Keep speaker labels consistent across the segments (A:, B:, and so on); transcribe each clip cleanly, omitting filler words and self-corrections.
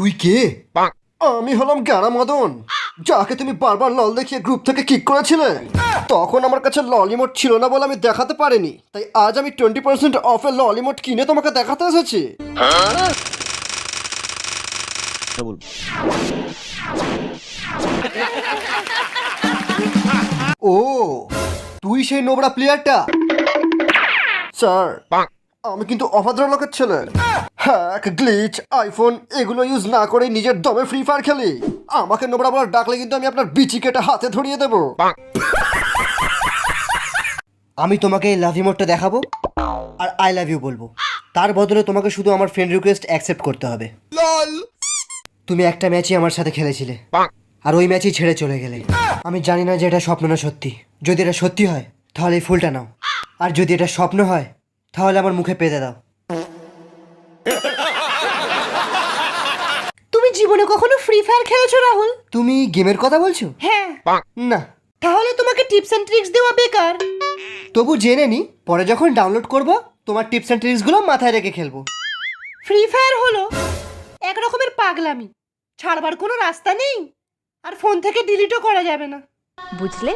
A: তুই কে? আমি হলাম গ্যারা মদন, যাকে তুমি বারবার লল দেখিয়ে গ্রুপ থেকে কিক করেছিলে। তখন আমার কাছে ললিমোট ছিল না বলে আমি দেখাতে পারিনি, তাই আজ আমি 20% অফে ললিমোট কিনে তোমাকে দেখাতে এসেছি। ও, তুই সেই নোবরা প্লেয়ারটা? স্যার, আমি কিন্তু অভদ্র লোকের ছেলে। হ্যাক, গ্লিচ, আইফোন এগুলো ইউজ না করে নিজের দমে ফ্রি ফায়ার খেলি। আমাকে নোবরা বলার ডাকলে কিন্তু আমি আপনার বিচি কেটে হাতে ধরিয়ে দেব। আমি তোমাকে এই লাভ ইমোটটা দেখাবো আর আই লাভ ইউ বলবো। তার বদলে তোমাকে শুধু আমার ফ্রেন্ড রিকোয়েস্ট অ্যাকসেপ্ট করতে হবে। তুমি একটা ম্যাচই আমার সাথে খেলেছিলে আর ওই ম্যাচই ছেড়ে চলে গেলে। আমি জানি না যে এটা স্বপ্ন না সত্যি। যদি এটা সত্যি হয় তাহলে এই ফুলটা নাও, আর যদি এটা স্বপ্ন হয় তাহলে আমার মুখে পেতে দাও।
B: তুমি জীবনে কখনো ফ্রি ফায়ার খেলেছো রাহুল?
A: তুমি গেমের কথা বলছো?
B: হ্যাঁ।
A: না।
B: তাহলে তোমাকে টিপস এন্ড ট্রিক্স দেওয়া বেকার।
A: তবু জেনে নি, পরে যখন ডাউনলোড করব তোমার টিপস এন্ড ট্রিক্সগুলো মাথায় রেখে খেলবো।
B: ফ্রি ফায়ার হলো এক রকমের পাগলামি, ছাড়বার কোনো রাস্তা নেই, আর ফোন থেকে ডিলিটও করা যাবে না,
C: বুঝলে?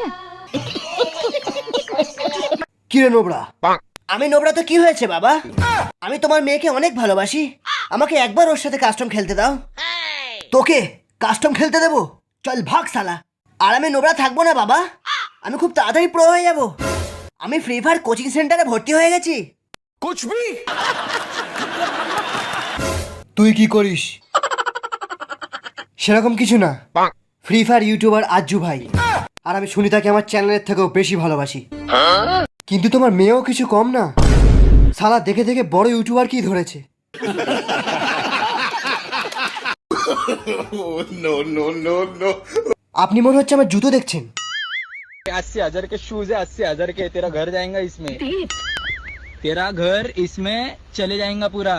A: কিরে নোবরা?
B: আমি নোবরা তো কি হয়েছে বাবা? আমি তোমার মেয়েকে অনেক ভালোবাসি, আমাকে একবার ওর সাথে কাস্টম খেলতে দাও।
A: তোকে কাস্টম খেলতে দেবো?
B: চল ভাগ শালা। আর আমি নোবরা থাকবো না বাবা, আমি খুব তাড়াতাড়ি প্রো হয়ে যাব। আমি ফ্রি ফায়ার কোচিং সেন্টারে ভর্তি হয়ে গেছি।
A: তুই কি করিস? সেরকম কিছু না। ফ্রি ফায়ার ইউটিউবার আজ্জু ভাই, আর আমি শুনি তাকে আমার চ্যানেলের থেকেও বেশি ভালোবাসি। কিন্তু তোমার মেয়েও কিছু কম না, শালা দেখে দেখে বড় ইউটিউবার কি ধরেছে। আপনি মনে হচ্ছে আমার জুতো দেখছেন।
D: 80,000 के शूज है, 80,000 के। तेरा घर जाएगा इसमें, तेरा घर इसमें चले जाएगा पूरा।